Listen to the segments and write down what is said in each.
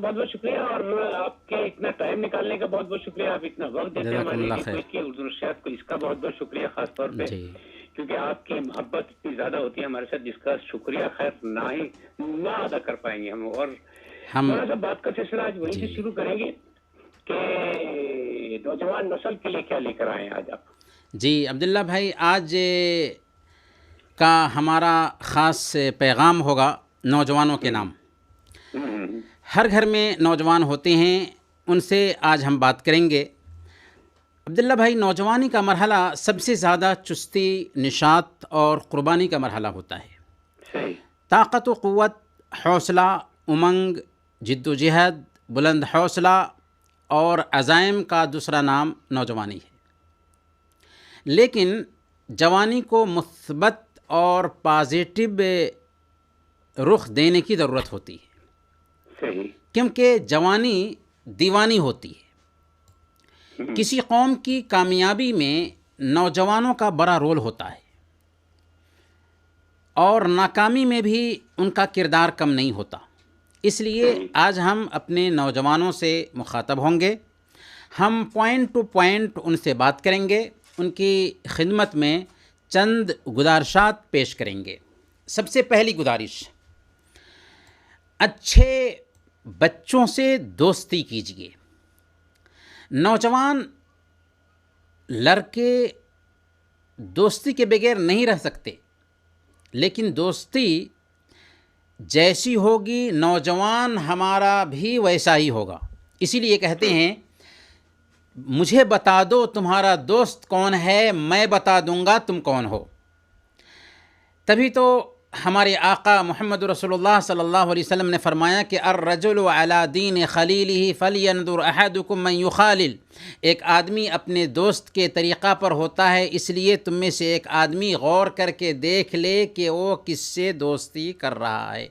بہت بہت شکریہ، اور آپ کے اتنا ٹائم نکالنے کا بہت بہت شکریہ. آپ اتنا وقت دیتے ہیں جزاکم ہمارے اللہ لیے خیر. کوئٹ کی اردو نشریات کو، اس کا بہت بہت شکریہ خاص طور پہ، جی کیونکہ آپ کی محبت اتنی زیادہ ہوتی ہے ہمارے ساتھ، جس کا شکریہ خیر نہ ادا کر پائیں گے ہم. اور ہم تھوڑا سا بات کا سلسلہ آج وہیں جی سے شروع کریں گے کہ نوجوان نسل کے لیے کیا لے کر آئے ہیں آج آپ. جی عبداللہ بھائی، آج کا ہمارا خاص پیغام ہوگا نوجوانوں کے نام. ہر گھر میں نوجوان ہوتے ہیں، ان سے آج ہم بات کریں گے. عبداللہ بھائی، نوجوانی کا مرحلہ سب سے زیادہ چستی، نشاط اور قربانی کا مرحلہ ہوتا ہے. صحیح. طاقت و قوت، حوصلہ، امنگ، جد و جہد، بلند حوصلہ اور عزائم کا دوسرا نام نوجوانی ہے. لیکن جوانی کو مثبت اور پازیٹیو رخ دینے کی ضرورت ہوتی ہے، صحیح. کیونکہ جوانی دیوانی ہوتی ہے. کسی قوم کی کامیابی میں نوجوانوں کا بڑا رول ہوتا ہے، اور ناکامی میں بھی ان کا کردار کم نہیں ہوتا. اس لیے آج ہم اپنے نوجوانوں سے مخاطب ہوں گے. ہم پوائنٹ ٹو پوائنٹ ان سے بات کریں گے، ان کی خدمت میں چند گزارشات پیش کریں گے. سب سے پہلی گزارش، اچھے بچوں سے دوستی کیجیے. نوجوان لڑکے دوستی کے بغیر نہیں رہ سکتے، لیکن دوستی جیسی ہوگی نوجوان ہمارا بھی ویسا ہی ہوگا. اسی لیے کہتے ہیں، مجھے بتا دو تمہارا دوست کون ہے، میں بتا دوں گا تم کون ہو. تبھی تو ہمارے آقا محمد رسول اللہ صلی اللہ علیہ وسلم نے فرمایا کہ الرجل علی دین خلیلہ فلینظر احدکم من یخالل. ایک آدمی اپنے دوست کے طریقہ پر ہوتا ہے، اس لیے تم میں سے ایک آدمی غور کر کے دیکھ لے کہ وہ کس سے دوستی کر رہا ہے.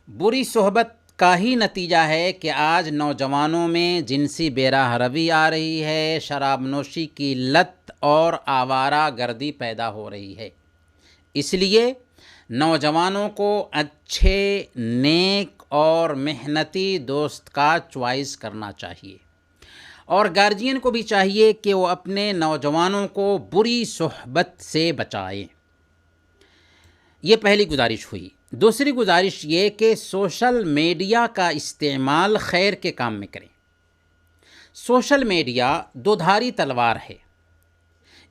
بری صحبت کا ہی نتیجہ ہے کہ آج نوجوانوں میں جنسی بے راہ روی آ رہی ہے، شراب نوشی کی لت اور آوارہ گردی پیدا ہو رہی ہے. اس لیے نوجوانوں کو اچھے، نیک اور محنتی دوست کا چوائس کرنا چاہیے، اور گارجین کو بھی چاہیے کہ وہ اپنے نوجوانوں کو بری صحبت سے بچائیں. یہ پہلی گزارش ہوئی. دوسری گزارش یہ کہ سوشل میڈیا کا استعمال خیر کے کام میں کریں. سوشل میڈیا دو دھاری تلوار ہے،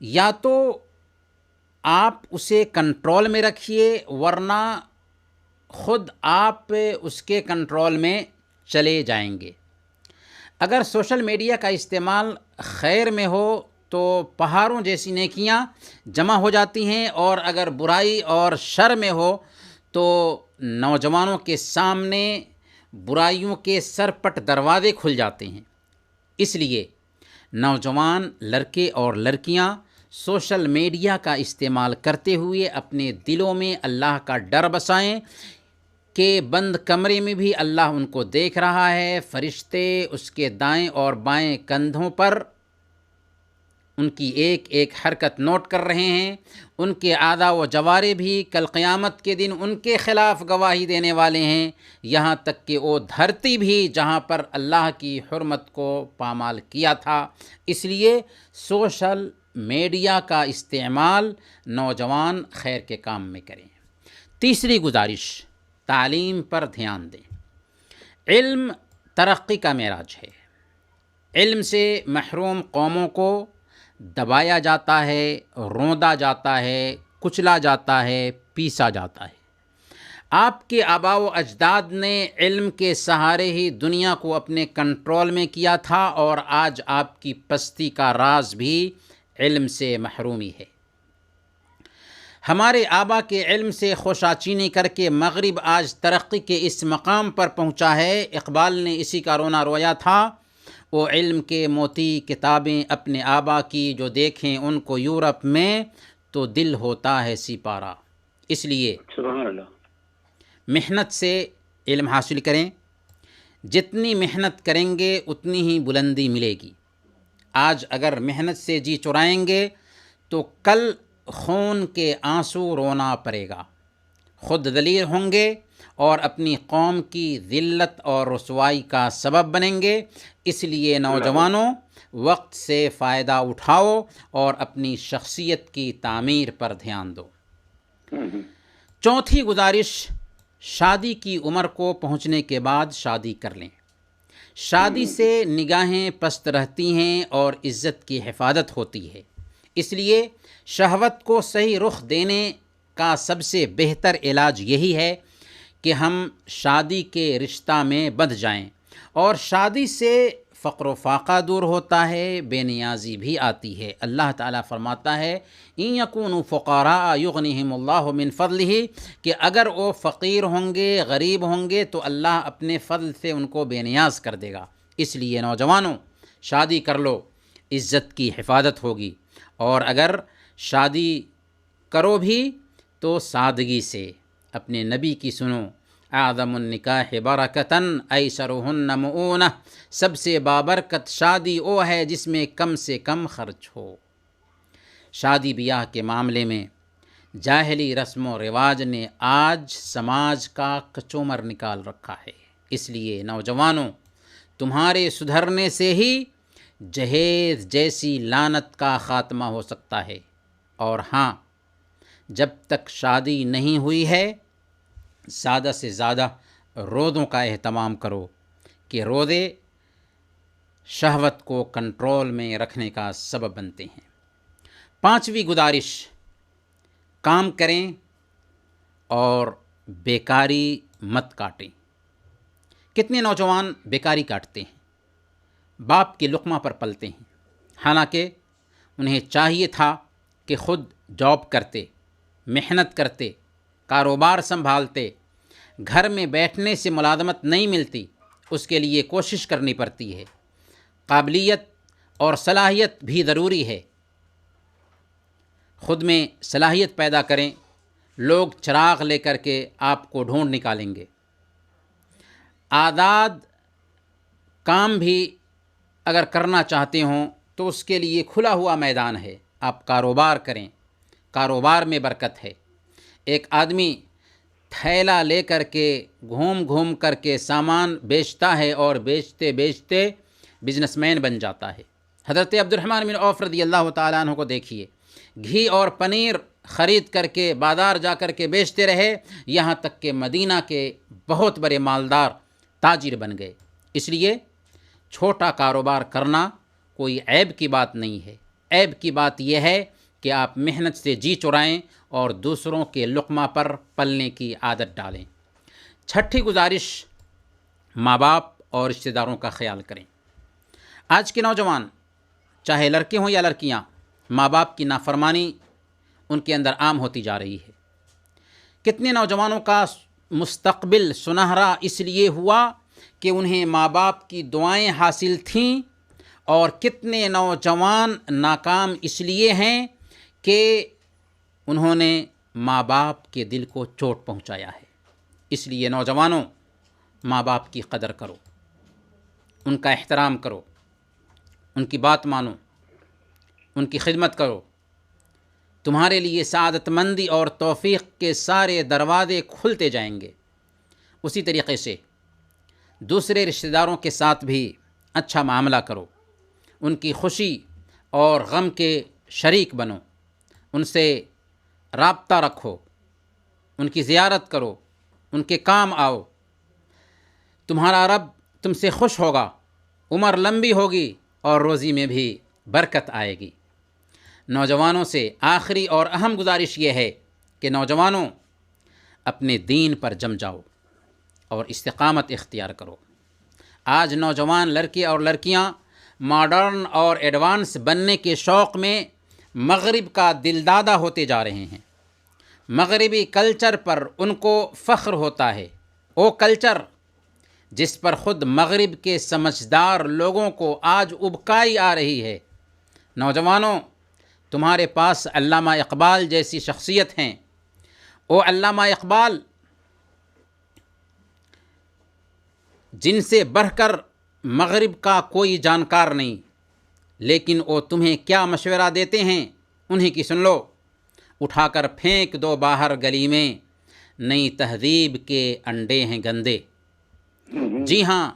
یا تو آپ اسے کنٹرول میں رکھیے، ورنہ خود آپ اس کے کنٹرول میں چلے جائیں گے. اگر سوشل میڈیا کا استعمال خیر میں ہو تو پہاڑوں جیسی نیکیاں جمع ہو جاتی ہیں، اور اگر برائی اور شر میں ہو تو نوجوانوں کے سامنے برائیوں کے سرپٹ دروازے کھل جاتے ہیں. اس لیے نوجوان لڑکے اور لڑکیاں سوشل میڈیا کا استعمال کرتے ہوئے اپنے دلوں میں اللہ کا ڈر بسائیں کہ بند کمرے میں بھی اللہ ان کو دیکھ رہا ہے. فرشتے اس کے دائیں اور بائیں کندھوں پر ان کی ایک ایک حرکت نوٹ کر رہے ہیں. ان کے اعضاء و جوارح بھی کل قیامت کے دن ان کے خلاف گواہی دینے والے ہیں، یہاں تک کہ وہ دھرتی بھی جہاں پر اللہ کی حرمت کو پامال کیا تھا. اس لیے سوشل میڈیا کا استعمال نوجوان خیر کے کام میں کریں. تیسری گزارش، تعلیم پر دھیان دیں. علم ترقی کا معراج ہے. علم سے محروم قوموں کو دبایا جاتا ہے، روندا جاتا ہے، کچلا جاتا ہے، پیسا جاتا ہے. آپ کے آباء و اجداد نے علم کے سہارے ہی دنیا کو اپنے کنٹرول میں کیا تھا، اور آج آپ کی پستی کا راز بھی علم سے محرومی ہے. ہمارے آبا کے علم سے خوشاچینی کر کے مغرب آج ترقی کے اس مقام پر پہنچا ہے. اقبال نے اسی کا رونا رویا تھا، وہ علم کے موتی کتابیں اپنے آبا کی جو دیکھیں ان کو یورپ میں، تو دل ہوتا ہے سپارہ. اس لیے سبحان اللہ. محنت سے علم حاصل کریں. جتنی محنت کریں گے اتنی ہی بلندی ملے گی. آج اگر محنت سے جی چرائیں گے تو کل خون کے آنسو رونا پڑے گا. خود ذلیل ہوں گے اور اپنی قوم کی ذلت اور رسوائی کا سبب بنیں گے۔ اس لیے نوجوانوں، وقت سے فائدہ اٹھاؤ اور اپنی شخصیت کی تعمیر پر دھیان دو۔ چوتھی گزارش، شادی کی عمر کو پہنچنے کے بعد شادی کر لیں۔ شادی سے نگاہیں پست رہتی ہیں اور عزت کی حفاظت ہوتی ہے، اس لیے شہوت کو صحیح رخ دینے کا سب سے بہتر علاج یہی ہے کہ ہم شادی کے رشتہ میں بندھ جائیں، اور شادی سے فقر و فاقہ دور ہوتا ہے، بے نیازی بھی آتی ہے۔ اللہ تعالیٰ فرماتا ہے ان یکونوا فقراء یغنیہم اللہ من فضلہ، کہ اگر وہ فقیر ہوں گے، غریب ہوں گے تو اللہ اپنے فضل سے ان کو بے نیاز کر دے گا۔ اس لیے نوجوانوں، شادی کر لو، عزت کی حفاظت ہوگی، اور اگر شادی کرو بھی تو سادگی سے۔ اپنے نبی کی سنو، اعظم النکاح برکتاً ایسرہن مؤونہ، سب سے بابرکت شادی وہ ہے جس میں کم سے کم خرچ ہو۔ شادی بیاہ کے معاملے میں جاہلی رسم و رواج نے آج سماج کا کچومر نکال رکھا ہے، اس لیے نوجوانوں، تمہارے سدھرنے سے ہی جہیز جیسی لعنت کا خاتمہ ہو سکتا ہے۔ اور ہاں، جب تک شادی نہیں ہوئی ہے، زیادہ سے زیادہ روزوں کا اہتمام کرو، کہ روزے شہوت کو کنٹرول میں رکھنے کا سبب بنتے ہیں۔ پانچویں گزارش، کام کریں اور بیکاری مت کاٹیں۔ کتنے نوجوان بیکاری کاٹتے ہیں، باپ کے لقمہ پر پلتے ہیں، حالانکہ انہیں چاہیے تھا کہ خود جاب کرتے، محنت کرتے، کاروبار سنبھالتے۔ گھر میں بیٹھنے سے ملازمت نہیں ملتی، اس کے لیے کوشش کرنی پڑتی ہے۔ قابلیت اور صلاحیت بھی ضروری ہے، خود میں صلاحیت پیدا کریں، لوگ چراغ لے کر کے آپ کو ڈھونڈ نکالیں گے۔ آزاد کام بھی اگر کرنا چاہتے ہوں تو اس کے لیے کھلا ہوا میدان ہے، آپ کاروبار کریں، کاروبار میں برکت ہے۔ ایک آدمی تھیلا لے کر کے گھوم گھوم کر کے سامان بیچتا ہے اور بیچتے بیچتے بزنس مین بن جاتا ہے۔ حضرت عبد الرحمن بن عوف رضی اللہ تعالیٰ عنہ کو دیکھیے، گھی اور پنیر خرید کر کے بازار جا کر کے بیچتے رہے، یہاں تک کہ مدینہ کے بہت بڑے مالدار تاجر بن گئے۔ اس لیے چھوٹا کاروبار کرنا کوئی عیب کی بات نہیں ہے، عیب کی بات یہ ہے کہ آپ محنت سے جی چرائیں اور دوسروں کے لقمہ پر پلنے کی عادت ڈالیں۔ چھٹی گزارش، ماں باپ اور رشتہ داروں کا خیال کریں۔ آج کے نوجوان، چاہے لڑکے ہوں یا لڑکیاں، ماں باپ کی نافرمانی ان کے اندر عام ہوتی جا رہی ہے۔ کتنے نوجوانوں کا مستقبل سنہرا اس لیے ہوا کہ انہیں ماں باپ کی دعائیں حاصل تھیں، اور کتنے نوجوان ناکام اس لیے ہیں کہ انہوں نے ماں باپ کے دل کو چوٹ پہنچایا ہے۔ اس لیے نوجوانوں، ماں باپ کی قدر کرو، ان کا احترام کرو، ان کی بات مانو، ان کی خدمت کرو۔ تمہارے لیے سعادت مندی اور توفیق کے سارے دروازے کھلتے جائیں گے۔ اسی طریقے سے دوسرے رشتہ داروں کے ساتھ بھی اچھا معاملہ کرو، ان کی خوشی اور غم کے شریک بنو، ان سے رابطہ رکھو، ان کی زیارت کرو، ان کے کام آؤ۔ تمہارا رب تم سے خوش ہوگا، عمر لمبی ہوگی اور روزی میں بھی برکت آئے گی۔ نوجوانوں سے آخری اور اہم گزارش یہ ہے کہ نوجوانوں، اپنے دین پر جم جاؤ اور استقامت اختیار کرو۔ آج نوجوان لڑکے اور لڑکیاں ماڈرن اور ایڈوانس بننے کے شوق میں مغرب کا دلدادہ ہوتے جا رہے ہیں۔ مغربی کلچر پر ان کو فخر ہوتا ہے، وہ کلچر جس پر خود مغرب کے سمجھدار لوگوں کو آج ابکائی آ رہی ہے۔ نوجوانوں، تمہارے پاس علامہ اقبال جیسی شخصیت ہیں۔ وہ علامہ اقبال جن سے بڑھ کر مغرب کا کوئی جانکار نہیں، لیکن وہ تمہیں کیا مشورہ دیتے ہیں انہیں کی سن لو۔ اٹھا کر پھینک دو باہر گلی میں، نئی تہذیب کے انڈے ہیں گندے۔ جی ہاں،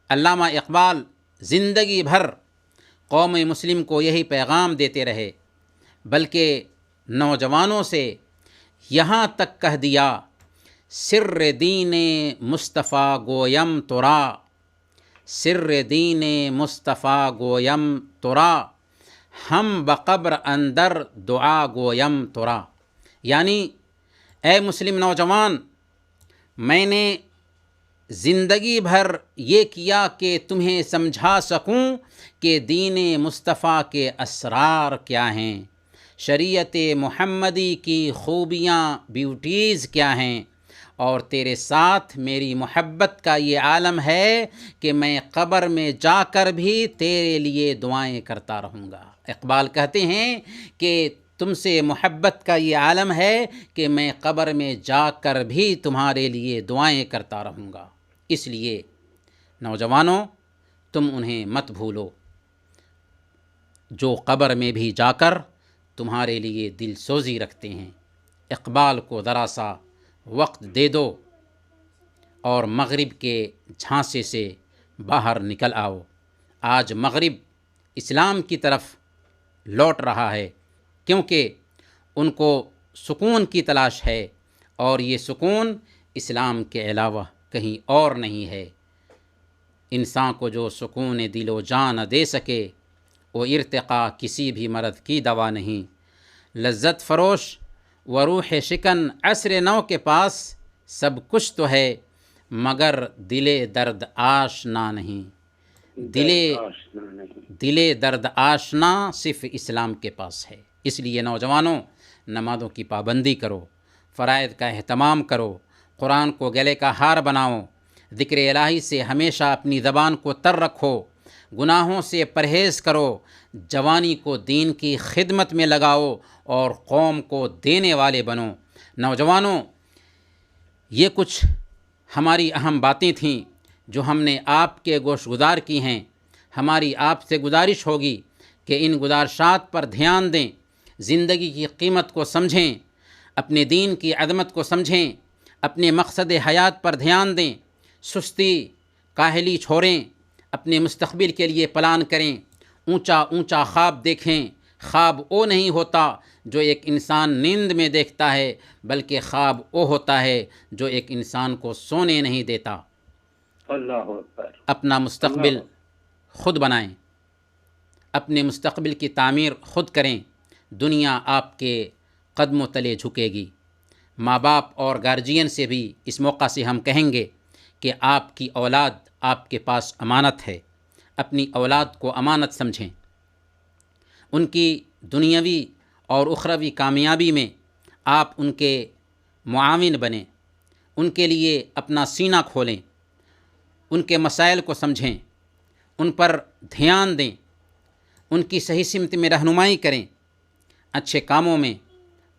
علامہ اقبال زندگی بھر قوم مسلم کو یہی پیغام دیتے رہے، بلکہ نوجوانوں سے یہاں تک کہہ دیا، سر دین مصطفیٰ گویم ترا، سر دین مصطفیٰ گویم ترا، ہم بقبر اندر دعا گویم ترا۔ یعنی اے مسلم نوجوان، میں نے زندگی بھر یہ کیا کہ تمہیں سمجھا سکوں کہ دین مصطفیٰ کے اسرار کیا ہیں، شریعت محمدی کی خوبیاں بیوٹیز کیا ہیں، اور تیرے ساتھ میری محبت کا یہ عالم ہے کہ میں قبر میں جا کر بھی تیرے لیے دعائیں کرتا رہوں گا۔ اقبال کہتے ہیں کہ تم سے محبت کا یہ عالم ہے کہ میں قبر میں جا کر بھی تمہارے لیے دعائیں کرتا رہوں گا۔ اس لیے نوجوانوں، تم انہیں مت بھولو جو قبر میں بھی جا کر تمہارے لیے دل سوزی رکھتے ہیں۔ اقبال کو ذرا سا وقت دے دو اور مغرب کے جھانسے سے باہر نکل آؤ۔ آج مغرب اسلام کی طرف لوٹ رہا ہے، کیونکہ ان کو سکون کی تلاش ہے، اور یہ سکون اسلام کے علاوہ کہیں اور نہیں ہے۔ انسان کو جو سکون دل و جان دے سکے، وہ ارتقاء کسی بھی مرض کی دوا نہیں۔ لذت فروش و روح شکن عصر نو کے پاس سب کچھ تو ہے، مگر دل درد آشنا نہیں۔ دل درد آشنا صرف اسلام کے پاس ہے۔ اس لیے نوجوانوں، نمازوں کی پابندی کرو، فرائض کا اہتمام کرو، قرآن کو گلے کا ہار بناؤ، ذکر الہی سے ہمیشہ اپنی زبان کو تر رکھو، گناہوں سے پرہیز کرو، جوانی کو دین کی خدمت میں لگاؤ اور قوم کو دینے والے بنو۔ نوجوانوں، یہ کچھ ہماری اہم باتیں تھیں جو ہم نے آپ کے گوش گزار کی ہیں۔ ہماری آپ سے گزارش ہوگی کہ ان گزارشات پر دھیان دیں، زندگی کی قیمت کو سمجھیں، اپنے دین کی عظمت کو سمجھیں، اپنے مقصد حیات پر دھیان دیں، سستی کاہلی چھوڑیں، اپنے مستقبل کے لیے پلان کریں، اونچا اونچا خواب دیکھیں۔ خواب وہ نہیں ہوتا جو ایک انسان نیند میں دیکھتا ہے، بلکہ خواب وہ ہوتا ہے جو ایک انسان کو سونے نہیں دیتا۔ اللہ اکبر۔ اپنا مستقبل خود بنائیں، اپنے مستقبل کی تعمیر خود کریں، دنیا آپ کے قدموں تلے جھکے گی۔ ماں باپ اور گارجین سے بھی اس موقع سے ہم کہیں گے کہ آپ کی اولاد آپ کے پاس امانت ہے، اپنی اولاد کو امانت سمجھیں، ان کی دنیاوی اور اخروی کامیابی میں آپ ان کے معاون بنیں، ان کے لیے اپنا سینہ کھولیں، ان کے مسائل کو سمجھیں، ان پر دھیان دیں، ان کی صحیح سمت میں رہنمائی کریں، اچھے کاموں میں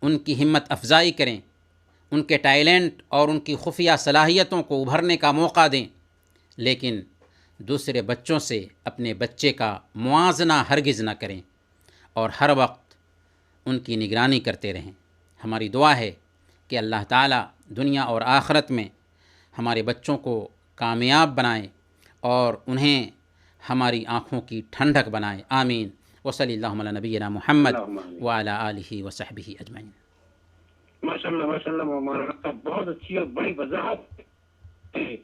ان کی ہمت افزائی کریں، ان کے ٹیلنٹ اور ان کی خفیہ صلاحیتوں کو ابھرنے کا موقع دیں، لیکن دوسرے بچوں سے اپنے بچے کا موازنہ ہرگز نہ کریں، اور ہر وقت ان کی نگرانی کرتے رہیں۔ ہماری دعا ہے کہ اللہ تعالیٰ دنیا اور آخرت میں ہمارے بچوں کو کامیاب بنائے اور انہیں ہماری آنکھوں کی ٹھنڈک بنائے۔ آمین۔ وصلی اللہ علی نبینا محمد وعلی آلہ وصحبہ اجمعین۔ ماشاء اللہ مولانا صاحب، بہت اچھی اور بڑی وضاحت ہے۔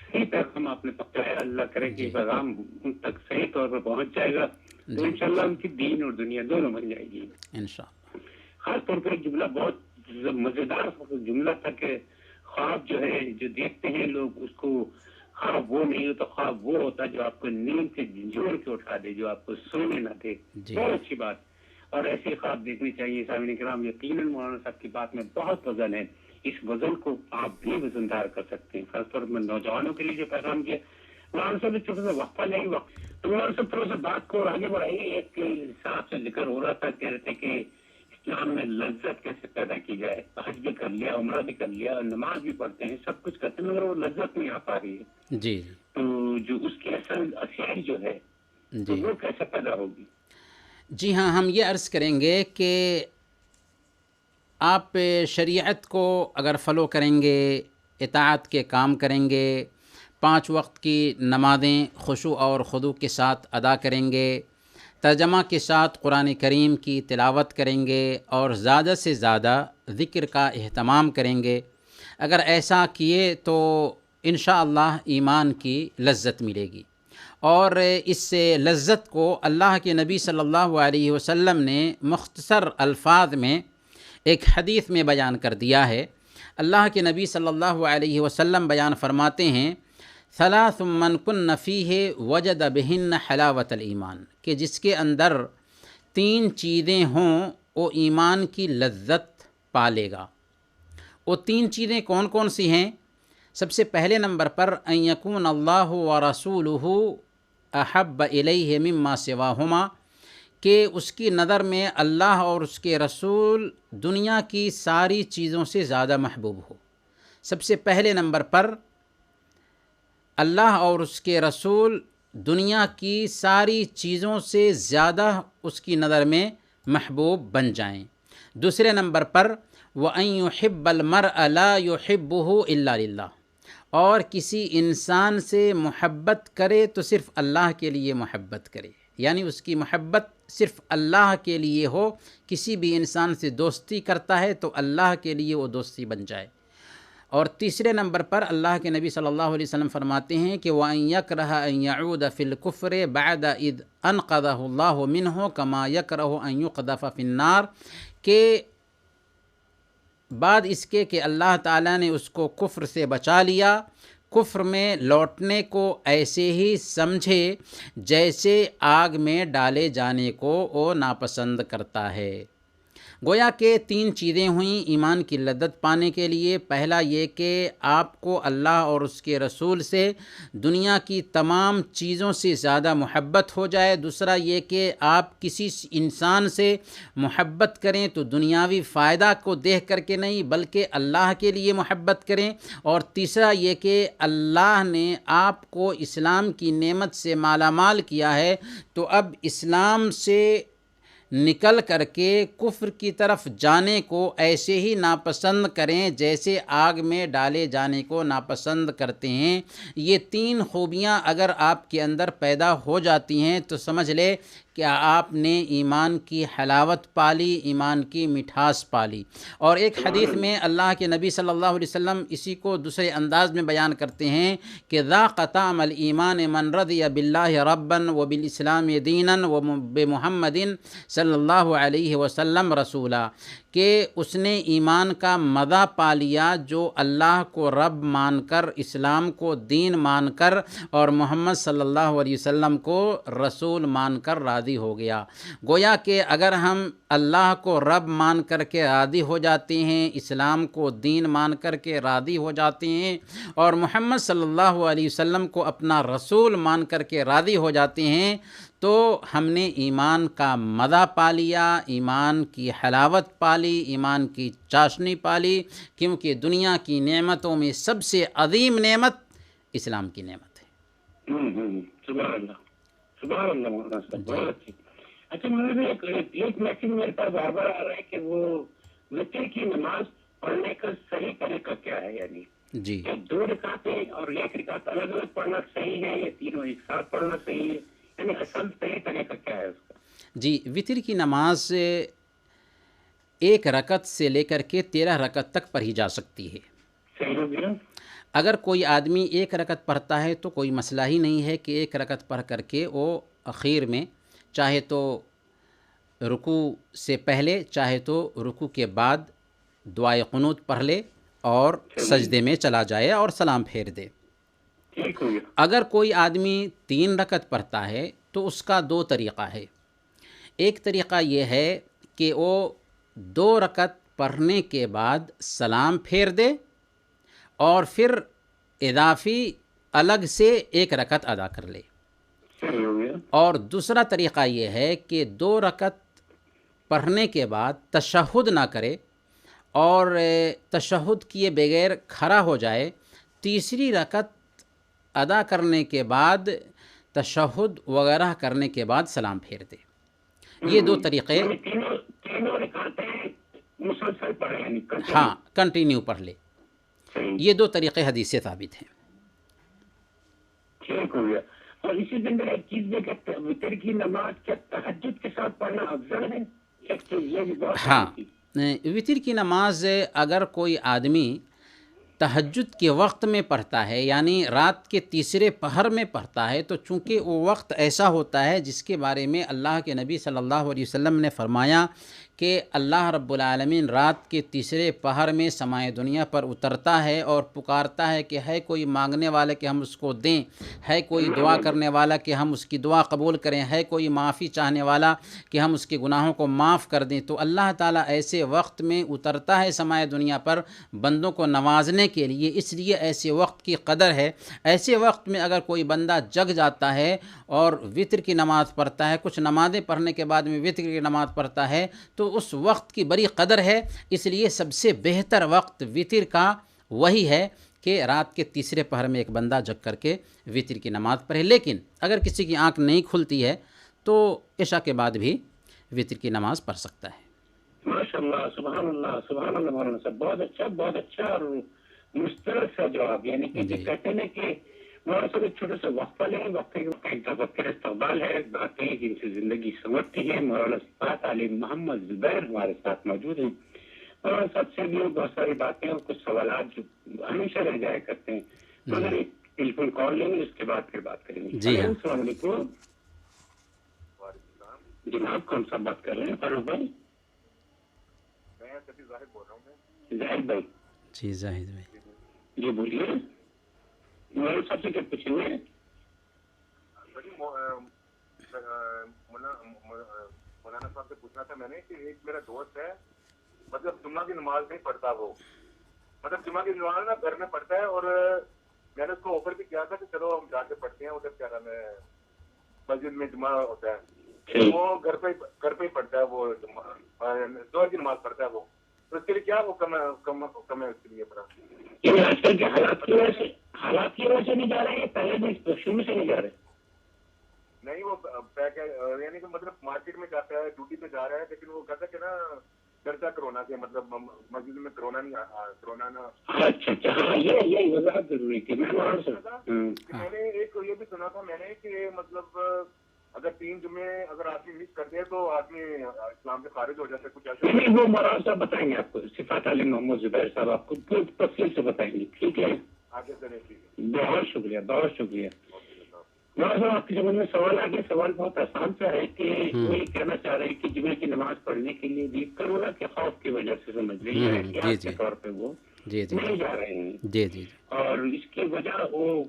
صحیح پیغام آپ نے پکڑا ہے، اللہ کرے کہ پیغام ان تک صحیح طور پر پہنچ جائے گا تو انشاءاللہ ان کی دین اور دنیا دونوں بن جائے گی انشاءاللہ۔ خاص طور پر جملہ بہت مزیدار جملہ تھا کہ خواب جو ہے جو دیکھتے ہیں لوگ، اس کو خواب وہ نہیں ہوتا، خواب وہ ہوتا جو آپ کو نیند سے جھنجھوڑ کے اٹھا دے، جو آپ کو سونے نہ دے۔ بہت اچھی بات، اور ایسے خواب دیکھنے چاہیے۔ سامعین کرام، یقیناً مولانا صاحب کی بات میں بہت وزن ہے، اس وزن کو آپ بھی وزندار کر سکتے ہیں۔ خاص طور پر نوجوانوں کے لیے جو پیغام کیا مولانا صاحب نے، چھوٹا سا وقفہ لیں گے، تو مولانا صاحب تھوڑا سا بات کو آگے بڑھائیے۔ ایک صاحب سے ذکر ہو رہا تھا، کہہ رہے تھے کہ اسلام میں لذت کیسے پیدا کی جائے۔ حج بھی کر لیا، عمرہ بھی کر لیا، نماز بھی پڑھتے ہیں، سب کچھ کرتے ہیں، مگر وہ لذت نہیں آ پا رہی ہے۔ جی تو جو اس کی اصل اصل جو ہے تو وہ کیسے پیدا ہوگی؟ جی ہاں، ہم یہ عرض کریں گے کہ آپ شریعت کو اگر فالو کریں گے، اطاعت کے کام کریں گے، 5 وقت کی نمازیں خشوع اور خضوع کے ساتھ ادا کریں گے، ترجمہ کے ساتھ قرآن کریم کی تلاوت کریں گے اور زیادہ سے زیادہ ذکر کا اہتمام کریں گے، اگر ایسا کیے تو انشاءاللہ ایمان کی لذت ملے گی۔ اور اس سے لذت کو اللہ کے نبی صلی اللہ علیہ وسلم نے مختصر الفاظ میں ایک حدیث میں بیان کر دیا ہے۔ اللہ کے نبی صلی اللہ علیہ وسلم بیان فرماتے ہیں، ثلاث من کن فیہ وجد بہن حلاوت الایمان، کہ جس کے اندر 3 چیزیں ہوں وہ ایمان کی لذت پالے گا۔ وہ 3 چیزیں کون کون سی ہیں؟ سب سے پہلے نمبر پر ان یکون اللہ ورسولہ احب الیہ مما سواہما، کہ اس کی نظر میں اللہ اور اس کے رسول دنیا کی ساری چیزوں سے زیادہ محبوب ہو۔ سب سے پہلے نمبر پر اللہ اور اس کے رسول دنیا کی ساری چیزوں سے زیادہ اس کی نظر میں محبوب بن جائیں۔ دوسرے نمبر پر وَأَن يُحِبَّ الْمَرْءَ لَا يُحِبُّهُ إِلَّا لِلَّهِ، اور کسی انسان سے محبت کرے تو صرف اللہ کے لیے محبت کرے، یعنی اس کی محبت صرف اللہ کے لیے ہو۔ کسی بھی انسان سے دوستی کرتا ہے تو اللہ کے لیے وہ دوستی بن جائے۔ اور تیسرے نمبر پر اللہ کے نبی صلی اللہ علیہ وسلم فرماتے ہیں کہ وَأَن يَكْرَهَ أَن يَعُودَ فِي الْكُفْرِ بَعْدَ إِذْ أَنْقَذَهُ اللَّهُ مِنْهُ كَمَا يَكْرَهُ أَن يُقْذَفَ فِي النَّارِ، کہ بعد اس کے کہ اللہ تعالیٰ نے اس کو کفر سے بچا لیا، کفر میں لوٹنے کو ایسے ہی سمجھے جیسے آگ میں ڈالے جانے کو وہ ناپسند کرتا ہے۔ گویا کہ 3 چیزیں ہوئیں ایمان کی لذت پانے کے لیے۔ پہلا یہ کہ آپ کو اللہ اور اس کے رسول سے دنیا کی تمام چیزوں سے زیادہ محبت ہو جائے۔ دوسرا یہ کہ آپ کسی انسان سے محبت کریں تو دنیاوی فائدہ کو دیکھ کر کے نہیں بلکہ اللہ کے لیے محبت کریں۔ اور تیسرا یہ کہ اللہ نے آپ کو اسلام کی نعمت سے مالا مال کیا ہے تو اب اسلام سے نکل کر کے کفر کی طرف جانے کو ایسے ہی ناپسند کریں جیسے آگ میں ڈالے جانے کو ناپسند کرتے ہیں۔ یہ 3 خوبیاں اگر آپ کے اندر پیدا ہو جاتی ہیں تو سمجھ لے کہ آپ نے ایمان کی حلاوت پالی، ایمان کی مٹھاس پالی۔ اور ایک حدیث میں اللہ کے نبی صلی اللہ علیہ وسلم اسی کو دوسرے انداز میں بیان کرتے ہیں کہ ذاق طعم الایمان من رضی باللہ ربا وبالاسلام دینا وبمحمد صلی اللہ علیہ وسلم رسولا، کہ اس نے ایمان کا مزہ پا لیا جو اللہ کو رب مان کر، اسلام کو دین مان کر اور محمد صلی اللہ علیہ وسلم کو رسول مان کر راضی ہو گیا۔ گویا کہ اگر ہم اللہ کو رب مان کر کے راضی ہو جاتے ہیں، اسلام کو دین مان کر کے راضی ہو جاتے ہیں اور محمد صلی اللہ علیہ وسلم کو اپنا رسول مان کر کے راضی ہو جاتے ہیں تو ہم نے ایمان کا مزہ پا لیا، ایمان کی حلاوت پالی، ایمان کی چاشنی پالی، کیونکہ دنیا کی نعمتوں میں سب سے عظیم نعمت اسلام کی نعمت ہے۔ سبحان اللہ، سبحان اللہ مولانا صاحب، بہت اچھی۔ اچھا مولانا، ایک میسج میرے پاس بار بار آ رہا ہے کہ وہ وتر کی نماز پڑھنے کا صحیح طریقہ کیا ہے؟ یعنی جی 2 رکعتیں اور 1 رکعت الگ الگ پڑھنا صحیح ہے یا تینوں ایک ساتھ پڑھنا صحیح ہے؟ یعنی اصل صحیح طریقہ کیا ہے اس کا؟ جی، وتر کی نماز 1 رکعت سے لے کر کے 13 رکعت تک پڑھی جا سکتی ہے۔ صحیح ہو گیا۔ اگر کوئی آدمی 1 رکعت پڑھتا ہے تو کوئی مسئلہ ہی نہیں ہے کہ 1 رکعت پڑھ کر کے وہ اخیر میں چاہے تو رکوع سے پہلے چاہے تو رکوع کے بعد دعائے قنوت پڑھ لے اور سجدے میں چلا جائے اور سلام پھیر دے۔ ٹھیک ہو گیا۔ اگر کوئی آدمی 3 رکعت پڑھتا ہے تو اس کا 2 طریقہ ہے۔ ایک طریقہ یہ ہے کہ وہ 2 رکعت پڑھنے کے بعد سلام پھیر دے اور پھر اضافی الگ سے 1 رکعت ادا کر لے۔ صحیح ہو گیا۔ اور دوسرا طریقہ یہ ہے کہ 2 رکعت پڑھنے کے بعد تشہد نہ کرے اور تشہد کیے بغیر کھڑا ہو جائے، تیسری رکعت ادا کرنے کے بعد تشہد وغیرہ کرنے کے بعد سلام پھیر دے۔ یہ 2 طریقے۔ تینوں رکعتیں مسلسل پڑھے یعنی ہاں کنٹینیو پڑھ لے. صحیح یہ دو طریقے حدیث سے ثابت ہیں. ٹھیک ہو گیا. اور اسی کے اندر ایک چیز یہ کہ وتر کی نماز کیا تہجد کے ساتھ پڑھنا افضل ہے؟ ایک تو یہ بھی بہت ہاں اہم چیز. وطر کی نماز اگر کوئی آدمی تہجد کے وقت میں پڑھتا ہے یعنی رات کے تیسرے پہر میں پڑھتا ہے تو چونکہ وہ وقت ایسا ہوتا ہے جس کے بارے میں اللہ کے نبی صلی اللہ علیہ وسلم نے فرمایا کہ اللہ رب العالمین رات کے تیسرے پہر میں سمائے دنیا پر اترتا ہے اور پکارتا ہے کہ ہے کوئی مانگنے والا کہ ہم اس کو دیں، ہے کوئی دعا کرنے والا کہ ہم اس کی دعا قبول کریں، ہے کوئی معافی چاہنے والا کہ ہم اس کے گناہوں کو معاف کر دیں. تو اللہ تعالیٰ ایسے وقت میں اترتا ہے سمائے دنیا پر بندوں کو نوازنے کے لیے. اس لیے ایسے وقت کی قدر ہے. ایسے وقت میں اگر کوئی بندہ جگ جاتا ہے اور وطر کی نماز پڑھتا ہے، کچھ نمازیں پڑھنے کے بعد میں وطر کی نماز پڑھتا ہے تو اس وقت کی بڑی قدر ہے. اس لیے سب سے بہتر وقت وطر کا وہی ہے کہ رات کے تیسرے پہر میں ایک بندہ جگ کر کے وطر کی نماز پڑھے. لیکن اگر کسی کی آنکھ نہیں کھلتی ہے تو عشاء کے بعد بھی وطر کی نماز پڑھ سکتا ہے. ماشاء اللہ، سبحان اللہ، سبحان اللہ. مولانا صاحب بہت اچھا اور مسترد سا جواب. یعنی کہ کہتے ہیں کہ مولانا صاحب ایک چھوٹا سا وقفہ لیں، وقفے کا وقت استقبال ہے، باتیں جن سے زندگی سمجھتی ہے. مولانا صفات علی محمد زبیر ہمارے ساتھ موجود ہیں. مولانا صاحب سے بھی بہت ساری باتیں اور کچھ سوالات جو ہمیشہ رہ جایا کرتے ہیں. مگر ایک ٹیلیفون کال لیں گے، اس کے بعد پھر بات کریں گے. جی ہاں. السلام علیکم جناب، کون سا بات کر رہے ہیں؟ فاروق بھائی؟ زاہد بول رہا ہوں. زاہد بھائی؟ جی زاہد بھائی جی بولیے. مولانا صاحب سے کیا پوچھیں گے؟ مولانا صاحب سے پوچھنا تھا میں نے کہ ایک میرا دوست ہے، مطلب جمعہ کی نماز نہیں پڑھتا، وہ مطلب جمعہ کی نماز نا گھر میں پڑھتا ہے، اور میں نے اس کو آفر بھی کیا تھا کہ چلو ہم جا کے پڑھتے ہیں ادھر، کیا نام ہے، مسجد میں جمعہ ہوتا ہے، وہ گھر پہ ہی پڑھتا ہے، وہ ظہر کی نماز پڑھتا ہے وہ. تو اس کے لیے کیا وہ کم ہے اس کے لیے پڑھا؟ آج کل کے حالات کی وجہ سے نہیں جا رہے ہیں، پہلے بھی شروع سے نہیں جا رہے؟ نہیں، وہ یعنی کہ مطلب مارکیٹ میں جاتا ہے، ڈیوٹی پہ جا رہا ہے، لیکن وہ کہتا ہے کہ نا ڈرتا کرونا سے، مطلب مسجد میں کرونا نا. اچھا ہاں، یہی وضاحت ضروری تھی. میں نے ایک یہ بھی سنا تھا میں نے کہ مطلب اگر 3 جمعے اگر آدمی مس کر دے تو آدمی اسلام سے خارج ہو جاتا ہے، کچھ ایسا. نہیں، وہ مولانا صاحب بتائیں گے آپ کو. صفات علی محمد زبیر صاحب آپ کو پوری تفصیل سے بتائیں گے. ٹھیک ہے، آگے چلیں. ٹھیک ہے، بہت شکریہ. مولانا صاحب آپ کے سمجھ میں سوال آ گیا. سوال بہت آسان سا ہے کہ وہ یہ کہنا چاہ رہے ہیں کہ جمعے کی نماز پڑھنے کے لیے بھی کرونا کے خوف کی وجہ سے سمجھ لیجیے احتیاط کے طور پہ وہ نہیں جا رہے ہیں. جی جی. اور اس کی وجہ وہ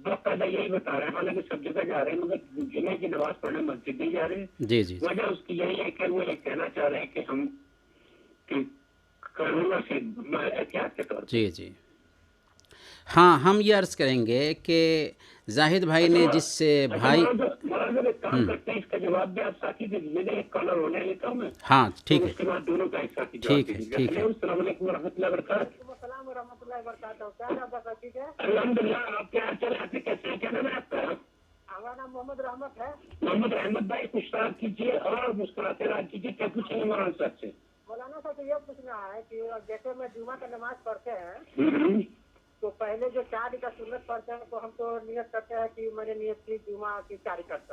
باقاعدہ یہی بتا رہے ہیں، حالانکہ سب جگہ جا رہے ہیں مگر جمعے کی نماز پڑھنے مسجد نہیں جا رہے ہیں. جی جی. وجہ اس کی یہی ہے کہ وہ یہ کہنا چاہ رہے ہیں کہ ہم کرونا سے احتیاط کے طور پر. جی جی. ہاں، ہم یہ عرض کریں گے کہ زاہد بھائی نے جس سے بھائی کام کرتے ہیں، اس کا جواب بھی آپ ساتھی دے دیجیے. ایک کالر ہونے لیتا ہوں میں. ہاں ٹھیک ہے. اس کے بعد دونوں کا ایک ساتھی ٹھیک ہے. السلام علیکم و رحمۃ اللہ وبرکاتہ. السلام ورحمۃ اللہ وبرکاتہ. ٹھیک ہے، الحمد للہ. آپ کیا چل رہا ہے؟ کیسے کیا نام ہے آپ کا؟ ہمارا نام محمد رحمت ہے. محمد احمد بھائی، کچھ بات کیجیے اور مسکراتے رہا کیجیے. کیا پوچھیں گے مولانا صاحب سے؟ مولانا صاحب یہ پوچھنا ہے کہ جیسے میں جمعہ کا نماز پڑھتے ہیں تو پہلے جو 4 رکعت سنت پڑھتے ہیں تو ہم تو نیت کرتے ہیں کہ میں نے نیت کی جمعہ کی 4 رکعت.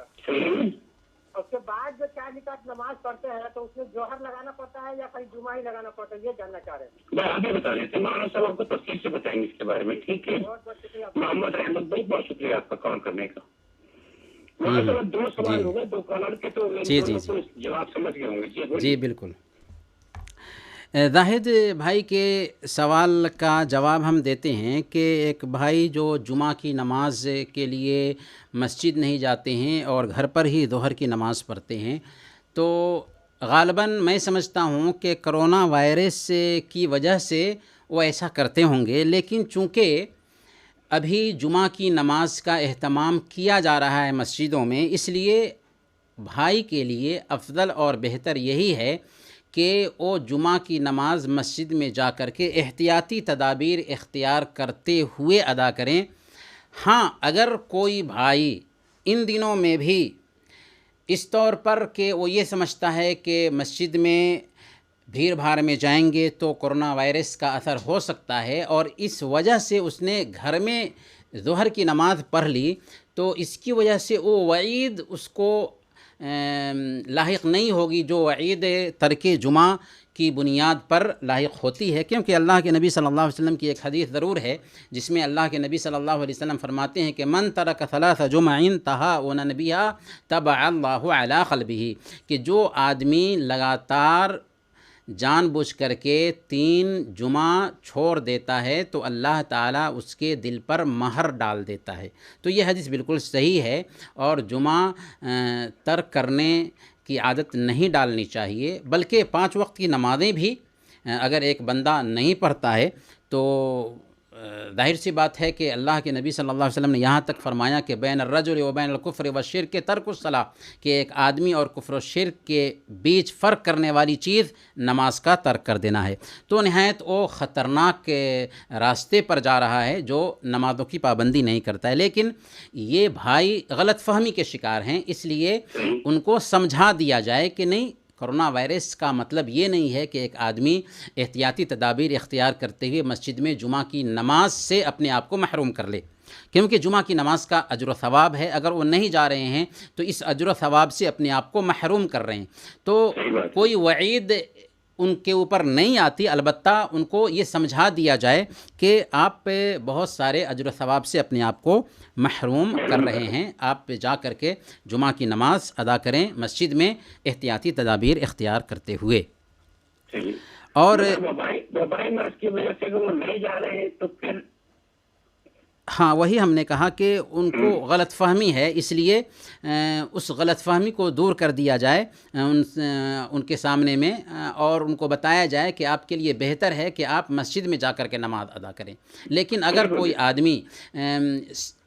اس کے بعد جو 4 رکعت نماز پڑھتے ہیں تو اس میں جوہر لگانا پڑتا ہے یا کہیں جمعہ ہی لگانا پڑتا ہے، یہ جاننا چاہ رہے ہیں. میں آگے بتا رہے تھے، مولانا صاحب آپ کو تفصیل سے بتائیں گے اس کے بارے میں. ٹھیک ہے، بہت بہت شکریہ. محمد احمد بھائی بہت شکریہ آپ کا کال کرنے کا. مولانا صاحب 2 سوال ہو گئے، 2 کالر کے، تو جواب سمجھ گئے ہوں گے. جی بالکل. زاہد بھائی کے سوال کا جواب ہم دیتے ہیں کہ ایک بھائی جو جمعہ کی نماز کے لیے مسجد نہیں جاتے ہیں اور گھر پر ہی ظہر کی نماز پڑھتے ہیں، تو غالباً میں سمجھتا ہوں کہ کرونا وائرس کی وجہ سے وہ ایسا کرتے ہوں گے. لیکن چونکہ ابھی جمعہ کی نماز کا اہتمام کیا جا رہا ہے مسجدوں میں، اس لیے بھائی کے لیے افضل اور بہتر یہی ہے کہ وہ جمعہ کی نماز مسجد میں جا کر کے احتیاطی تدابیر اختیار کرتے ہوئے ادا کریں. ہاں، اگر کوئی بھائی ان دنوں میں بھی اس طور پر کہ وہ یہ سمجھتا ہے کہ مسجد میں بھیڑ بھاڑ میں جائیں گے تو کرونا وائرس کا اثر ہو سکتا ہے، اور اس وجہ سے اس نے گھر میں ظہر کی نماز پڑھ لی تو اس کی وجہ سے وہ وعید اس کو لاحق نہیں ہوگی جو وعید ترک جمعہ کی بنیاد پر لاحق ہوتی ہے، کیونکہ اللہ کے نبی صلی اللہ علیہ وسلم کی ایک حدیث ضرور ہے جس میں اللہ کے نبی صلی اللہ علیہ وسلم فرماتے ہیں کہ من ترک ثلاث جمع تہاون بہا طبع اللہ علی قلبہ، کہ جو آدمی لگاتار جان بوجھ کر کے 3 جمعہ چھوڑ دیتا ہے تو اللہ تعالیٰ اس کے دل پر مہر ڈال دیتا ہے۔ تو یہ حدیث بالکل صحیح ہے، اور جمعہ ترک کرنے کی عادت نہیں ڈالنی چاہیے، بلکہ 5 وقت کی نمازیں بھی اگر ایک بندہ نہیں پڑھتا ہے تو ظاہر سی بات ہے کہ اللہ کے نبی صلی اللہ علیہ وسلم نے یہاں تک فرمایا کہ بین الرجل و بین الکفر والشرک ترک الصلاۃ، کہ ایک آدمی اور کفر و شرک کے بیچ فرق کرنے والی چیز نماز کا ترک کر دینا ہے۔ تو نہایت وہ خطرناک راستے پر جا رہا ہے جو نمازوں کی پابندی نہیں کرتا ہے، لیکن یہ بھائی غلط فہمی کے شکار ہیں، اس لیے ان کو سمجھا دیا جائے کہ نہیں، کرونا وائرس کا مطلب یہ نہیں ہے کہ ایک آدمی احتیاطی تدابیر اختیار کرتے ہوئے مسجد میں جمعہ کی نماز سے اپنے آپ کو محروم کر لے، کیونکہ جمعہ کی نماز کا اجر و ثواب ہے، اگر وہ نہیں جا رہے ہیں تو اس اجر و ثواب سے اپنے آپ کو محروم کر رہے ہیں، تو کوئی وعید ان کے اوپر نہیں آتی، البتہ ان کو یہ سمجھا دیا جائے کہ آپ بہت سارے اجر و ثواب سے اپنے آپ کو محروم کر رہے ہیں، آپ جا کر کے جمعہ کی نماز ادا کریں مسجد میں احتیاطی تدابیر اختیار کرتے ہوئے۔ اور وبائی مرض کی وجہ سے وہ نہیں جا رہے ہیں تو پھر ہاں وہی ہم نے کہا کہ ان کو غلط فہمی ہے، اس لیے اس غلط فہمی کو دور کر دیا جائے ان کے سامنے میں، اور ان کو بتایا جائے کہ آپ کے لیے بہتر ہے کہ آپ مسجد میں جا کر کے نماز ادا کریں۔ لیکن اگر کوئی آدمی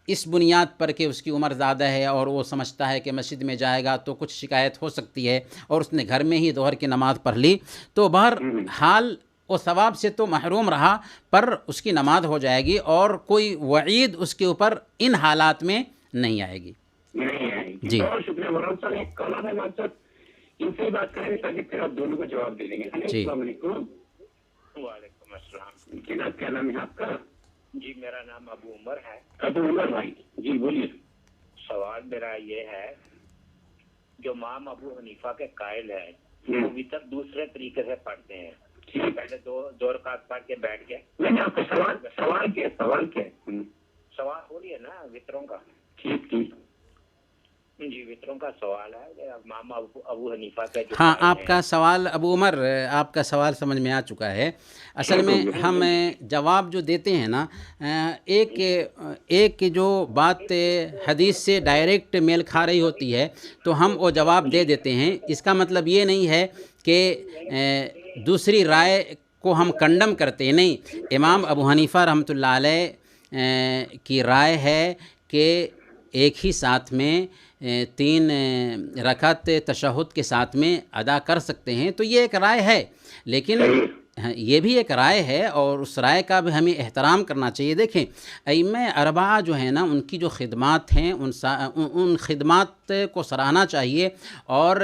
اس بنیاد پر کہ اس کی عمر زیادہ ہے اور وہ سمجھتا ہے کہ مسجد میں جائے گا تو کچھ شکایت ہو سکتی ہے، اور اس نے گھر میں ہی ظہر کی نماز پڑھ لی، تو بہرحال وہ ثواب سے تو محروم رہا، پر اس کی نماز ہو جائے گی اور کوئی وعید اس کے اوپر ان حالات میں نہیں آئے گی۔ نہیں آئے گی۔ جی بہت شکریہ مولانا صاحب، ایک کالر ہے ہمارے ساتھ، ان سے بات کریں گے تاکہ پھر آپ دونوں کو جواب دے دیں گے۔ جی السلام علیکم۔ وعلیکم السلام جناب کیا نام ہے آپ کا؟ جی، میرا نام ابو عمر ہے۔ ابو عمر بھائی جی بولیے۔ سوال میرا یہ ہے، جو امام ابو حنیفہ کے قائل ہیں وہ وطر دوسرے طریقے سے پڑھتے ہیں، پہلے دو رکعت پڑھ کے بیٹھ گئے۔ میں نے آپ کو سوال کیا سوال ہو رہی ہے نا وطروں کا؟ ٹھیک جی، وطروں کا سوال ہے امام ابو حنیفہ کا جو ہاں، قائل آپ کا سوال ابو عمر، آپ کا سوال سمجھ میں آ چکا ہے۔ اصل میں ہم جواب جو دیتے ہیں نا، ایک جو بات حدیث سے ڈائریکٹ میل کھا رہی ہوتی ہے تو ہم وہ جواب دے دیتے ہیں، اس کا مطلب یہ نہیں ہے کہ دوسری رائے کو ہم کنڈم کرتے ہیں، نہیں۔ امام ابو حنیفہ رحمۃ اللہ علیہ کی رائے ہے کہ ایک ہی ساتھ میں 3 رکعت تشہد کے ساتھ میں ادا کر سکتے ہیں، تو یہ ایک رائے ہے، لیکن یہ بھی ایک رائے ہے اور اس رائے کا بھی ہمیں احترام کرنا چاہیے۔ دیکھیں ائمہ اربعہ جو ہیں نا، ان کی جو خدمات ہیں ان خدمات کو سراہنا چاہیے، اور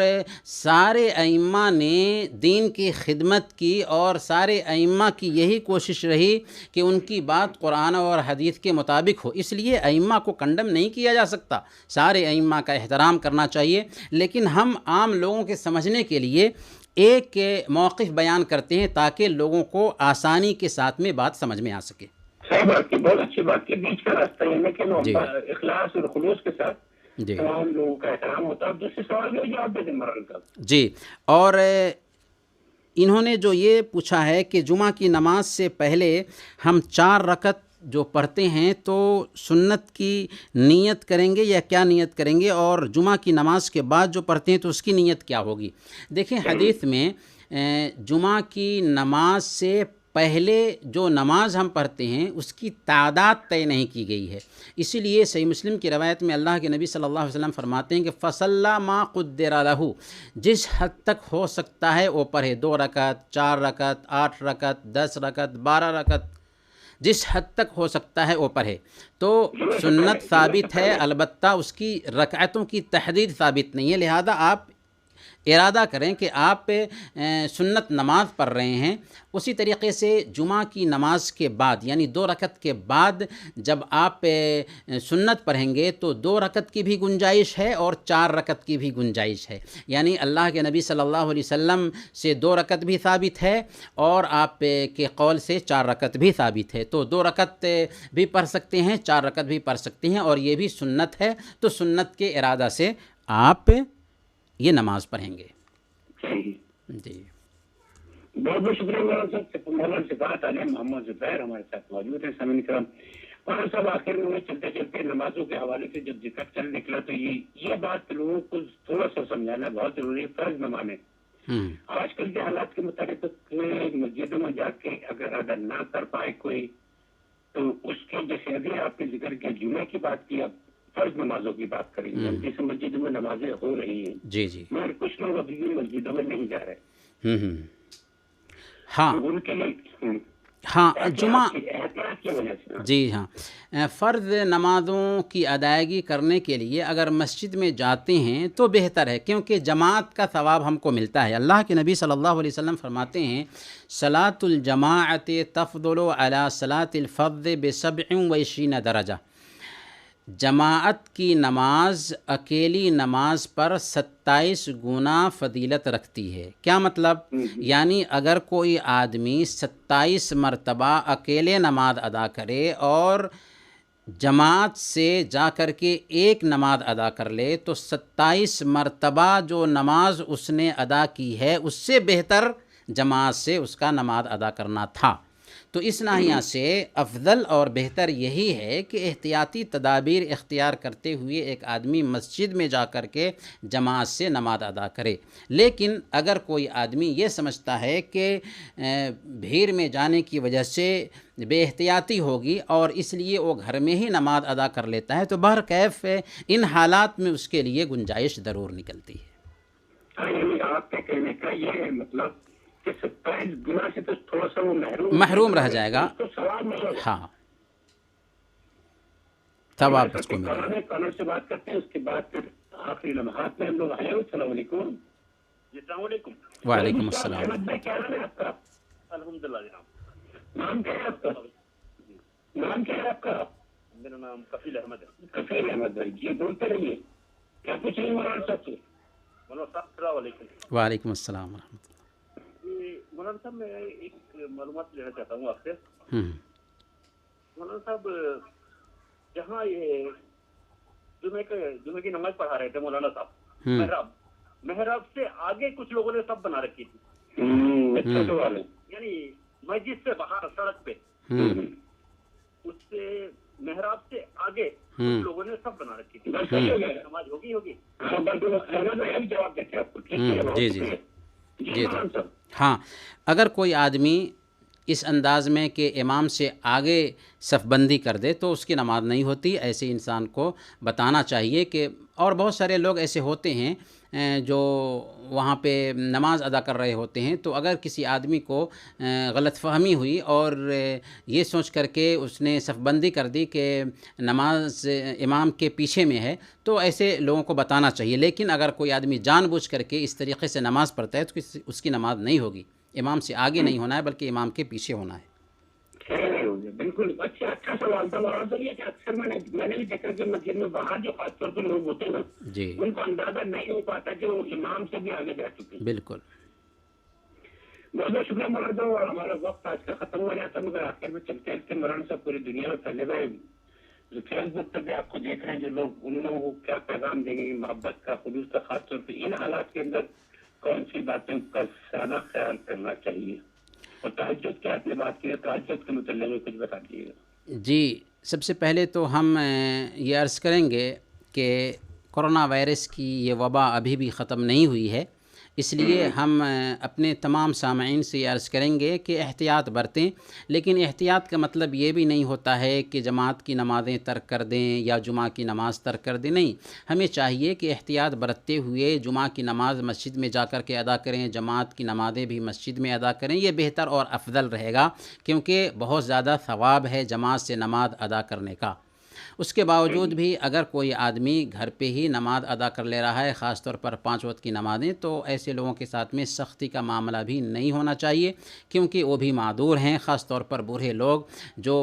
سارے ائمہ نے دین کی خدمت کی، اور سارے ائمہ کی یہی کوشش رہی کہ ان کی بات قرآن اور حدیث کے مطابق ہو، اس لیے ائمہ کو کنڈم نہیں کیا جا سکتا، سارے ائمہ کا احترام کرنا چاہیے، لیکن ہم عام لوگوں کے سمجھنے کے لیے ایک موقف بیان کرتے ہیں تاکہ لوگوں کو آسانی کے ساتھ میں بات سمجھ میں آ سکے۔ صحیح بات کی، بہت اچھی بات کی، بیچ کا راستہ یہ ہے کہ اخلاص اور خلوص کے ساتھ تمام لوگوں کا احترام ہوتا ہے۔ دوسرے سوال بھی جواب دے دیں مرن کا۔ جی، اور انہوں نے جو یہ پوچھا ہے کہ جمعہ کی نماز سے پہلے ہم 4 رکعت جو پڑھتے ہیں تو سنت کی نیت کریں گے یا کیا نیت کریں گے، اور جمعہ کی نماز کے بعد جو پڑھتے ہیں تو اس کی نیت کیا ہوگی؟ دیکھیں حدیث میں جمعہ کی نماز سے پہلے جو نماز ہم پڑھتے ہیں اس کی تعداد طے نہیں کی گئی ہے، اسی لیے صحیح مسلم کی روایت میں اللہ کے نبی صلی اللہ علیہ وسلم فرماتے ہیں کہ فصلی ما قدر لہ، جس حد تک ہو سکتا ہے وہ پڑھے، 2 رکعت، 4 رکعت، 8 رکعت، 10 رکعت، 12 رکعت، جس حد تک ہو سکتا ہے وہ پڑھے۔ تو سنت ثابت ہے، البتہ اس کی رکعتوں کی تحدید ثابت نہیں ہے، لہذا آپ ارادہ کریں کہ آپ سنت نماز پڑھ رہے ہیں، اسی طریقے سے جمعہ کی نماز کے بعد یعنی 2 رکعت کے بعد جب آپ سنت پڑھیں گے تو 2 رکعت کی بھی گنجائش ہے اور 4 رکعت کی بھی گنجائش ہے، یعنی اللہ کے نبی صلی اللہ علیہ وسلم سے 2 رکعت بھی ثابت ہے اور آپ کے قول سے 4 رکعت بھی ثابت ہے، تو 2 رکعت بھی پڑھ سکتے ہیں، 4 رکعت بھی پڑھ سکتے ہیں، اور یہ بھی سنت ہے، تو سنت کے ارادہ سے آپ یہ نماز پڑھیں گے. جی بہت بہت شکریہ مولانا صاحب. مولانا صفات علی محمد زبیر ہمارے ساتھ موجود ہیں. سامعین کرام، مولانا صاحب آخر میں چلتے چلتے نمازوں کے حوالے سے جب ذکر چل نکلا تو یہ بات لوگوں کو تھوڑا سا سمجھانا بہت ضروری ہے. فرض نمازیں آج کل کے حالات کے مطابق مسجدوں میں جا کے اگر ادا نہ کر پائے کوئی تو اس کی جیسے ابھی آپ نے ذکر کیا جمعہ کی بات کی، اب فرض نمازوں کی بات کریں گے. جیسے مسجدوں میں نمازیں ہو رہی ہیں جی جی مگر کچھ لوگ ابھی بھی مسجدوں میں نہیں جا رہے. ہاں ان کے لیے ہاں جمعہ احتیاط کی وجہ سے جی ہاں فرض نمازوں کی ادائیگی کرنے کے لیے اگر مسجد میں جاتے ہیں تو بہتر ہے، کیونکہ جماعت کا ثواب ہم کو ملتا ہے. اللہ کے نبی صلی اللہ علیہ وسلم فرماتے ہیں صلاۃ الجماعت تفضل علی صلاۃ الفرد ب27 درجہ. جماعت کی نماز اکیلی نماز پر 27 گنا فضیلت رکھتی ہے. کیا مطلب؟ یعنی اگر کوئی آدمی 27 مرتبہ اکیلے نماز ادا کرے اور جماعت سے جا کر کے ایک نماز ادا کر لے تو 27 مرتبہ جو نماز اس نے ادا کی ہے اس سے بہتر جماعت سے اس کا نماز ادا کرنا تھا. تو اس ناحیہ سے افضل اور بہتر یہی ہے کہ احتیاطی تدابیر اختیار کرتے ہوئے ایک آدمی مسجد میں جا کر کے جماعت سے نماز ادا کرے. لیکن اگر کوئی آدمی یہ سمجھتا ہے کہ بھیڑ میں جانے کی وجہ سے بے احتیاطی ہوگی اور اس لیے وہ گھر میں ہی نماز ادا کر لیتا ہے تو بہرکیف ان حالات میں اس کے لیے گنجائش ضرور نکلتی ہے. آپ کے کہنے کا یہ مطلب کہ 27 گنا سے تو تھوڑا سا وہ محروم رہ جائے گا. ہاں تب آپ اس کو ملے. کالر سے بات کرتے ہیں، اس کے بعد پھر آخری لمحات میں ہم لوگ آئے. السلام علیکم. السلام علیکم. وعلیکم السلام. احمد بھائی کیا نام ہے آپ کا؟ الحمد للہ جناب. نام کیا ہے آپ کا؟ نام کیا ہے آپ کا؟ میرا نام کفیل احمد ہے. کفیل احمد بھائی جی بولتے رہیے. کیا پوچھ رہے ہیں مولانا صاحب سے؟ مولانا صاحب السلام علیکم. وعلیکم السلام ورحمۃ اللہ. مولانا صاحب میں ایک معلومات لینا چاہتا ہوں آپ سے. مولانا صاحب جہاں یہ جمعے کی نماز پڑھا رہے تھے مولانا صاحب، محراب سے آگے کچھ لوگوں نے سب بنا رکھی تھی، یعنی مسجد سے باہر سڑک پہ، اس سے محراب سے آگے کچھ لوگوں نے سب بنا رکھی تھی. نماز ہوگی. جی جی جی ہاں اگر کوئی آدمی اس انداز میں کہ امام سے آگے صف بندی کر دے تو اس کی نماز نہیں ہوتی. ایسے انسان کو بتانا چاہیے کہ، اور بہت سارے لوگ ایسے ہوتے ہیں جو وہاں پہ نماز ادا کر رہے ہوتے ہیں، تو اگر کسی آدمی کو غلط فہمی ہوئی اور یہ سوچ کر کے اس نے صف بندی کر دی کہ نماز امام کے پیچھے میں ہے تو ایسے لوگوں کو بتانا چاہیے. لیکن اگر کوئی آدمی جان بوجھ کر کے اس طریقے سے نماز پڑھتا ہے تو اس کی نماز نہیں ہوگی. امام سے آگے نہیں ہونا ہے بلکہ امام کے پیچھے ہونا ہے. بالکل اچھا سوال تھا مولانا صاحب. یہ کہ اکثر میں نے بھی دیکھا کہ مسجد میں باہر جو خاص طور پہ لوگ ہوتے ہیں نا جی ان کو اندازہ نہیں ہو پاتا کہ وہ امام سے بھی آگے جا چکے ہیں. بالکل. بہت بہت شکریہ مولانا صاحب. اور ہمارا وقت آج کا ختم ہو جاتا ہے، مگر آخر میں چلتے چلتے مولانا صاحب پوری دنیا میں پھیلے ہوئے جو فیس بک پر بھی آپ کو دیکھ رہے ہیں جو لوگ، ان لوگوں کو کیا پیغام دیں گے محبت کا، خلوص کا، خاص طور پہ ان حالات کے اندر کون سی باتیں کا زیادہ خیال کرنا چاہیے. اور تہجد کی آپ نے بات کی ہے، تہجد کے متعلق میں کچھ بتا دیجیے گا. جی سب سے پہلے تو ہم یہ عرض کریں گے کہ کرونا وائرس کی یہ وبا ابھی بھی ختم نہیں ہوئی ہے، اس لیے ہم اپنے تمام سامعین سے یہ عرض کریں گے کہ احتیاط برتیں. لیکن احتیاط کا مطلب یہ بھی نہیں ہوتا ہے کہ جماعت کی نمازیں ترک کر دیں یا جمعہ کی نماز ترک کر دیں. نہیں، ہمیں چاہیے کہ احتیاط برتتے ہوئے جمعہ کی نماز مسجد میں جا کر کے ادا کریں، جماعت کی نمازیں بھی مسجد میں ادا کریں. یہ بہتر اور افضل رہے گا کیونکہ بہت زیادہ ثواب ہے جماعت سے نماز ادا کرنے کا. اس کے باوجود بھی اگر کوئی آدمی گھر پہ ہی نماز ادا کر لے رہا ہے، خاص طور پر 5 وقت کی نمازیں، تو ایسے لوگوں کے ساتھ میں سختی کا معاملہ بھی نہیں ہونا چاہیے، کیونکہ وہ بھی معذور ہیں، خاص طور پر بوڑھے لوگ جو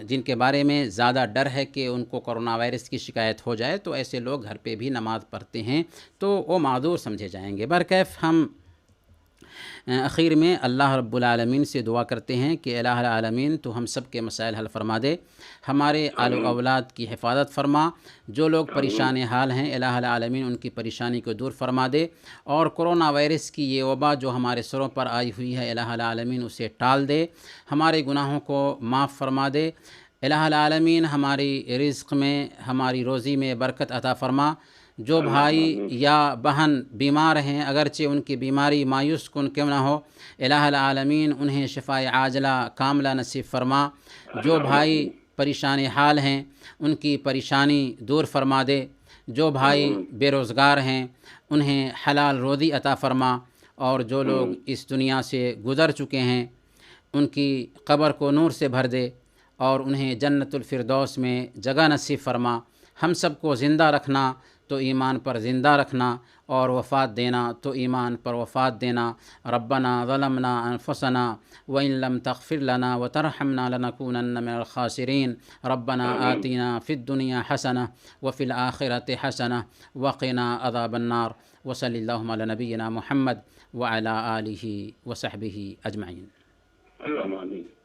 جن کے بارے میں زیادہ ڈر ہے کہ ان کو کرونا وائرس کی شکایت ہو جائے، تو ایسے لوگ گھر پہ بھی نماز پڑھتے ہیں تو وہ معذور سمجھے جائیں گے۔ برکیف ہم اخیر میں اللہ رب العالمین سے دعا کرتے ہیں کہ الہ العالمین تو ہم سب کے مسائل حل فرما دے، ہمارے آل و اولاد کی حفاظت فرما، جو لوگ پریشان حال ہیں الہ العالمین ان کی پریشانی کو دور فرما دے، اور کرونا وائرس کی یہ وبا جو ہمارے سروں پر آئی ہوئی ہے الہ العالمین اسے ٹال دے، ہمارے گناہوں کو معاف فرما دے، الہ العالمین ہماری رزق میں، ہماری روزی میں برکت عطا فرما۔ جو بھائی یا بہن بیمار ہیں، اگرچہ ان کی بیماری مایوس کن کیوں نہ ہو، الہ العالمین انہیں شفائے عاجلہ کاملہ نصیب فرما۔ جو بھائی پریشان حال ہیں ان کی پریشانی دور فرما دے، جو بھائی بے روزگار ہیں انہیں حلال روزی عطا فرما، اور جو لوگ اس دنیا سے گزر چکے ہیں ان کی قبر کو نور سے بھر دے اور انہیں جنت الفردوس میں جگہ نصیب فرما۔ ہم سب کو زندہ رکھنا تو ایمان پر زندہ رکھنا، اور وفات دینا تو ایمان پر وفات دینا۔ ربنا ظلمنا انفسنا وان لم تغفر لنا وترحمنا لنكونن من الخاسرین۔ ربنا آتنا فی الدنیا حسنہ وفی الآخرۃ حسنہ وقنا عذاب النار۔ وصلی اللہم علی نبینا محمد وعلی آلہ وصحبہ اجمعین۔ اللهم آمین۔